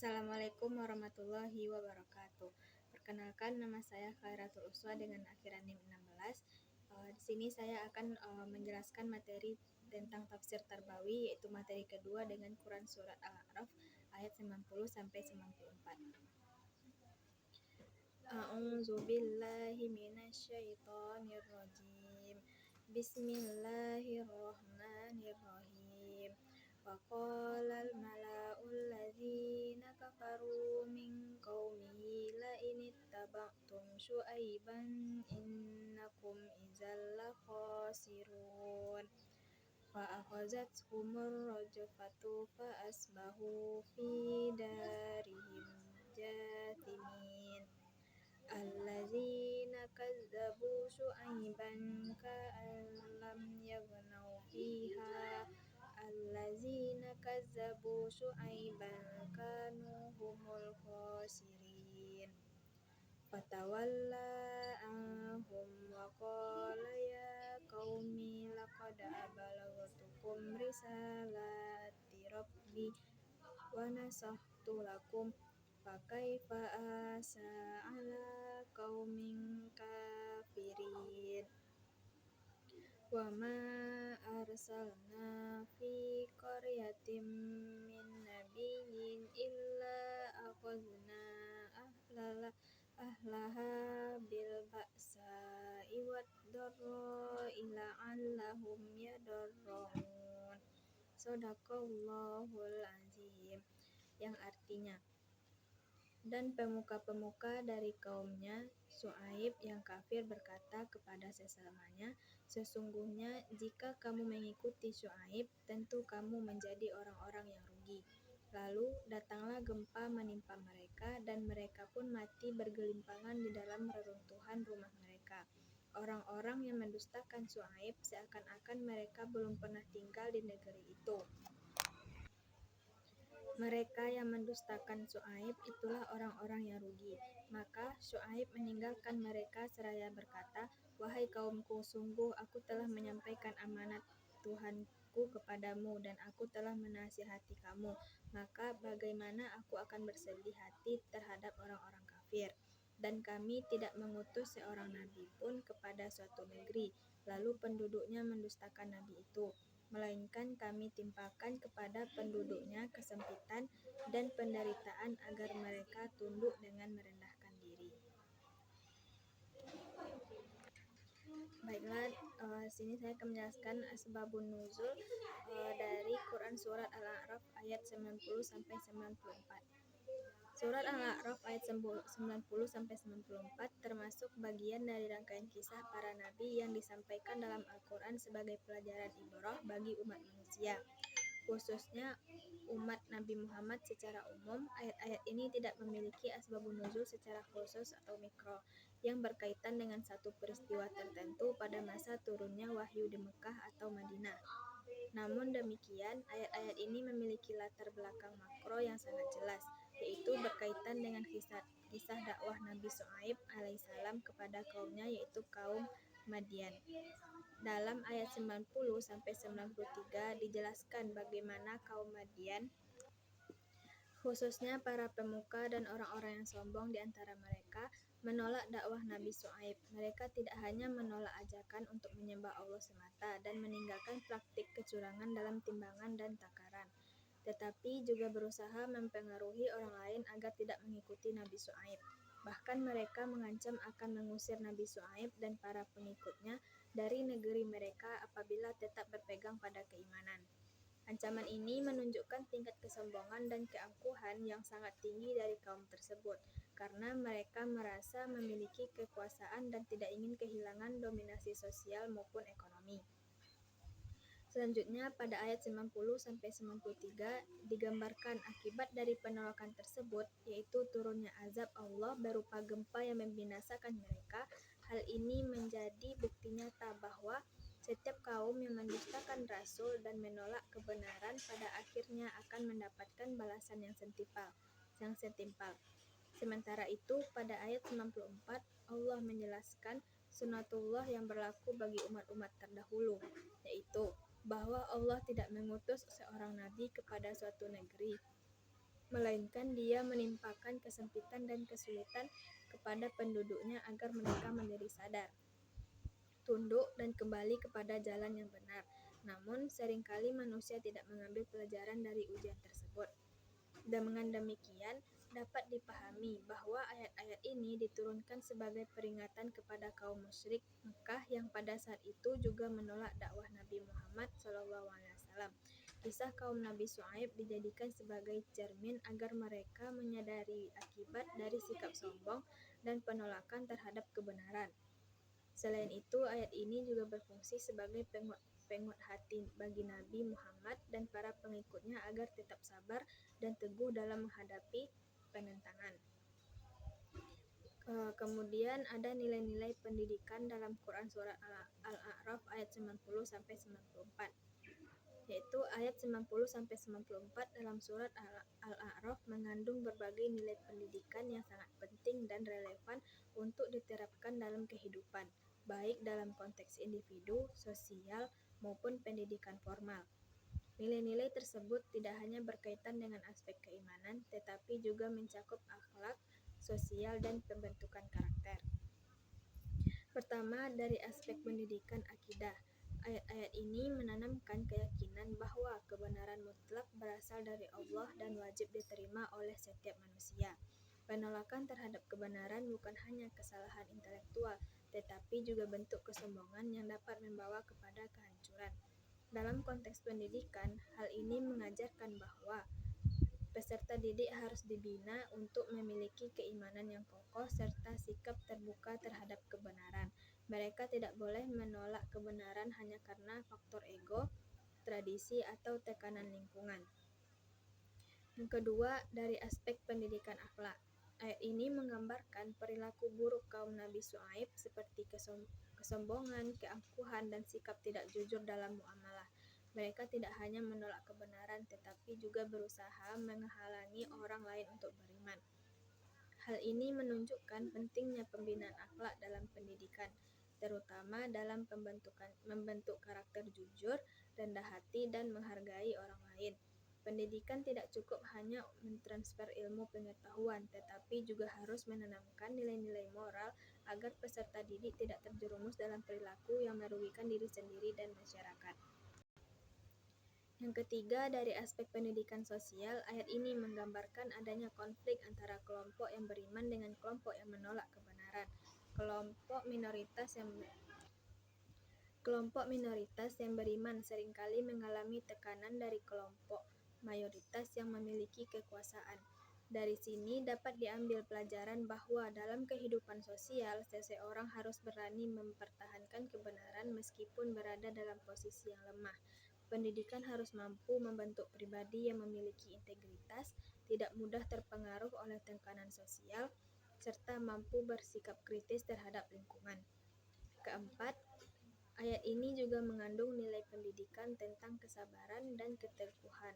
Assalamualaikum warahmatullahi wabarakatuh. Perkenalkan, nama saya Khairatul Uswa dengan akhiran NIM 16. Di sini saya akan menjelaskan materi tentang tafsir Tarbawi, yaitu materi kedua dengan Quran Surat Al-A'raf ayat 90 sampai 94. A'udzu billahi minasyaitonir rajim. Bismillahirrahmanirrahim. Wa qalal mala'ul ladzina kafaru min qaumihi la in ittaba'tum syu'aiban innakum idzal lakhasirun. Fa akhazathumur rajfatu fa asbahu fi darihim jathimin. Alladzina kazzabu syu'aiban ka'an lam yaghnau fiha. Alladzina kazzabu syu'aiban kanu humul khasirin. Fatawalla anhum wa qala ya qaumi laqad ablagtukum risalati rabbi wa nasahtu lakum fakaifa asa ala qaumin kafirin. Wa ma arsalna fi qaryatin min nabiyyin illa akhadna ahlaha bil ba'sa'i wad dharra'i la'allahum yadarrun. Shadaqallahul azim. Yang artinya, dan pemuka-pemuka dari kaumnya Syuaib yang kafir berkata kepada sesamanya, sesungguhnya jika kamu mengikuti Syuaib, tentu kamu menjadi orang-orang yang rugi. Lalu datanglah gempa menimpa mereka, dan mereka pun mati bergelimpangan di dalam reruntuhan rumah mereka. Orang-orang yang mendustakan Syuaib seakan-akan mereka belum pernah tinggal di negeri itu. Mereka yang mendustakan Syuaib itulah orang-orang yang rugi. Maka Syuaib meninggalkan mereka seraya berkata, wahai kaumku, sungguh aku telah menyampaikan amanat Tuhanku kepadamu dan aku telah menasihati kamu. Maka bagaimana aku akan bersedih hati terhadap orang-orang kafir? Dan kami tidak mengutus seorang nabi pun kepada suatu negeri, lalu penduduknya mendustakan nabi itu. Melainkan kami timpakan kepada penduduknya kesempitan dan penderitaan agar mereka tunduk dengan merendahkan diri. Baiklah, sini saya akan menjelaskan asbabun nuzul dari Quran Surat Al-A'raf ayat 90 sampai 94. Surat Al-A'raf ayat 90 sampai 94 termasuk bagian dari rangkaian kisah para nabi yang disampaikan dalam Al-Quran sebagai pelajaran ibrah bagi umat manusia, khususnya umat Nabi Muhammad secara umum. Ayat-ayat ini tidak memiliki asbabun nuzul secara khusus atau mikro yang berkaitan dengan satu peristiwa tertentu pada masa turunnya wahyu di Mekah atau Madinah. Namun demikian, ayat-ayat ini memiliki latar belakang makro yang sangat jelas, yaitu berkaitan dengan kisah dakwah Nabi Syuaib alaihissalam kepada kaumnya, yaitu kaum Madian. Dalam ayat 90 sampai 93 dijelaskan bagaimana kaum Madian, khususnya para pemuka dan orang-orang yang sombong di antara mereka, menolak dakwah Nabi Syuaib. Mereka tidak hanya menolak ajakan untuk menyembah Allah semata dan meninggalkan praktik kecurangan dalam timbangan dan takaran, tetapi juga berusaha mempengaruhi orang lain agar tidak mengikuti Nabi Syuaib. Bahkan mereka mengancam akan mengusir Nabi Syuaib dan para pengikutnya dari negeri mereka apabila tetap berpegang pada keimanan. Ancaman ini menunjukkan tingkat kesombongan dan keangkuhan yang sangat tinggi dari kaum tersebut, karena mereka merasa memiliki kekuasaan dan tidak ingin kehilangan dominasi sosial maupun ekonomi. Selanjutnya, pada ayat 90-93 digambarkan akibat dari penolakan tersebut, yaitu turunnya azab Allah berupa gempa yang membinasakan mereka. Hal ini menjadi bukti nyata bahwa setiap kaum yang mendustakan Rasul dan menolak kebenaran pada akhirnya akan mendapatkan balasan yang setimpal. Sementara itu, pada ayat 94, Allah menjelaskan sunatullah yang berlaku bagi umat-umat terdahulu, yaitu bahwa Allah tidak mengutus seorang nabi kepada suatu negeri, melainkan Dia menimpakan kesempitan dan kesulitan kepada penduduknya agar mereka menjadi sadar, tunduk, dan kembali kepada jalan yang benar. Namun, seringkali manusia tidak mengambil pelajaran dari ujian tersebut. Dengan demikian, dapat dipahami bahwa ayat-ayat ini diturunkan sebagai peringatan kepada kaum musyrik Mekah yang pada saat itu juga menolak dakwah Nabi Muhammad SAW. Kisah kaum Nabi Syuaib dijadikan sebagai cermin agar mereka menyadari akibat dari sikap sombong dan penolakan terhadap kebenaran. Selain itu, ayat ini juga berfungsi sebagai penguat hati bagi Nabi Muhammad dan para pengikutnya agar tetap sabar dan teguh dalam menghadapi penentangan. Kemudian ada nilai-nilai pendidikan dalam Quran Surat Al-A'raf ayat 90-94. Yaitu ayat 90-94 dalam surat Al-A'raf mengandung berbagai nilai pendidikan yang sangat penting dan relevan untuk diterapkan dalam kehidupan, baik dalam konteks individu, sosial, maupun pendidikan formal. Nilai-nilai tersebut tidak hanya berkaitan dengan aspek keimanan, tetapi juga mencakup akhlak, sosial, dan pembentukan karakter. Pertama, dari aspek pendidikan akidah. Ayat-ayat ini menanamkan keyakinan bahwa kebenaran mutlak berasal dari Allah dan wajib diterima oleh setiap manusia. Penolakan terhadap kebenaran bukan hanya kesalahan intelektual, tetapi juga bentuk kesombongan yang dapat membawa kepada kehancuran. Dalam konteks pendidikan, hal ini mengajarkan bahwa peserta didik harus dibina untuk memiliki keimanan yang kokoh serta sikap terbuka terhadap kebenaran. Mereka tidak boleh menolak kebenaran hanya karena faktor ego, tradisi, atau tekanan lingkungan. Yang kedua, dari aspek pendidikan akhlak. Ayat ini menggambarkan perilaku buruk kaum Nabi Syuaib seperti kesombongan, keangkuhan, dan sikap tidak jujur dalam muamalah. Mereka tidak hanya menolak kebenaran, tetapi juga berusaha menghalangi orang lain untuk beriman. Hal ini menunjukkan pentingnya pembinaan akhlak dalam pendidikan, terutama dalam membentuk karakter jujur, rendah hati, dan menghargai orang lain. Pendidikan tidak cukup hanya mentransfer ilmu pengetahuan, tetapi juga harus menanamkan nilai-nilai moral agar peserta didik tidak terjerumus dalam perilaku yang merugikan diri sendiri dan masyarakat. Yang ketiga, dari aspek pendidikan sosial, ayat ini menggambarkan adanya konflik antara kelompok yang beriman dengan kelompok yang menolak kebenaran. Kelompok minoritas yang beriman seringkali mengalami tekanan dari kelompok mayoritas yang memiliki kekuasaan. Dari sini dapat diambil pelajaran bahwa dalam kehidupan sosial, seseorang harus berani mempertahankan kebenaran meskipun berada dalam posisi yang lemah. Pendidikan harus mampu membentuk pribadi yang memiliki integritas, tidak mudah terpengaruh oleh tekanan sosial, serta mampu bersikap kritis terhadap lingkungan. Keempat, ayat ini juga mengandung nilai pendidikan tentang kesabaran dan keteguhan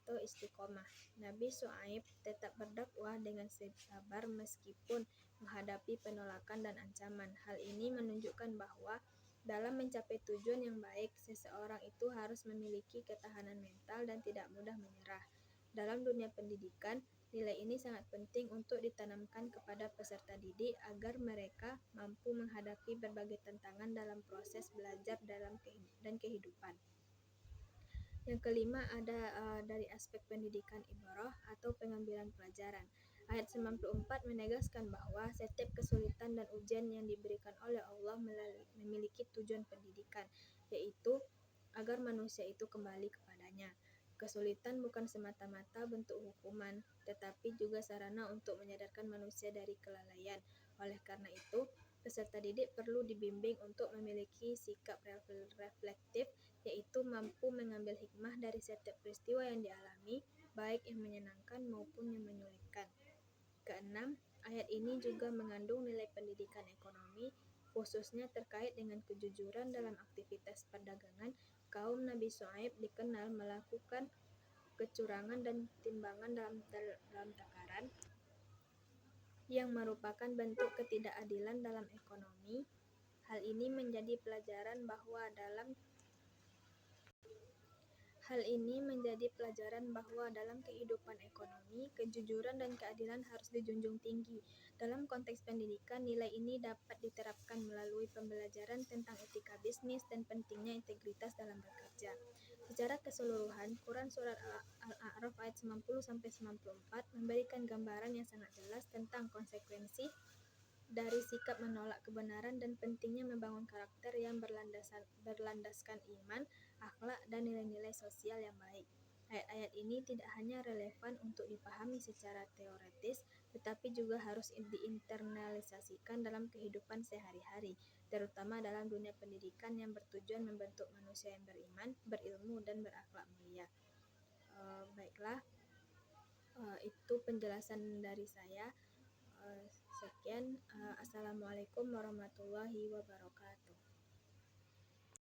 atau istiqomah. Nabi Syuaib tetap berdakwah dengan sabar meskipun menghadapi penolakan dan ancaman. Hal ini menunjukkan bahwa dalam mencapai tujuan yang baik, seseorang itu harus memiliki ketahanan mental dan tidak mudah menyerah. Dalam dunia pendidikan, nilai ini sangat penting untuk ditanamkan kepada peserta didik agar mereka mampu menghadapi berbagai tantangan dalam proses belajar dan kehidupan. Yang kelima, ada dari aspek pendidikan ibrah atau pengambilan pelajaran. Ayat 94 menegaskan bahwa setiap kesulitan dan ujian yang diberikan oleh Allah memiliki tujuan pendidikan, yaitu agar manusia itu kembali kepadanya. Kesulitan bukan semata-mata bentuk hukuman, tetapi juga sarana untuk menyadarkan manusia dari kelalaian. Oleh karena itu, peserta didik perlu dibimbing untuk memiliki sikap reflektif, yaitu mampu mengambil hikmah dari setiap peristiwa yang dialami, baik yang menyenangkan maupun yang menyulitkan. Keenam, ayat ini juga mengandung nilai pendidikan ekonomi, khususnya terkait dengan kejujuran dalam aktivitas perdagangan. Kaum Nabi Syuaib dikenal melakukan kecurangan dan timbangan dalam takaran, yang merupakan bentuk ketidakadilan dalam ekonomi. Hal ini menjadi pelajaran bahwa dalam kehidupan ekonomi, kejujuran dan keadilan harus dijunjung tinggi. Dalam konteks pendidikan, nilai ini dapat diterapkan melalui pembelajaran tentang etika bisnis dan pentingnya integritas dalam bekerja. Secara keseluruhan, Quran Surat Al-A'raf ayat 90-94 memberikan gambaran yang sangat jelas tentang konsekuensi dari sikap menolak kebenaran dan pentingnya membangun karakter yang berlandaskan iman, akhlak, dan nilai-nilai sosial yang baik. Ayat-ayat ini tidak hanya relevan untuk dipahami secara teoretis, tetapi juga harus diinternalisasikan dalam kehidupan sehari-hari, terutama dalam dunia pendidikan yang bertujuan membentuk manusia yang beriman, berilmu, dan berakhlak mulia. Baiklah, itu penjelasan dari saya. Sekian, assalamualaikum warahmatullahi wabarakatuh.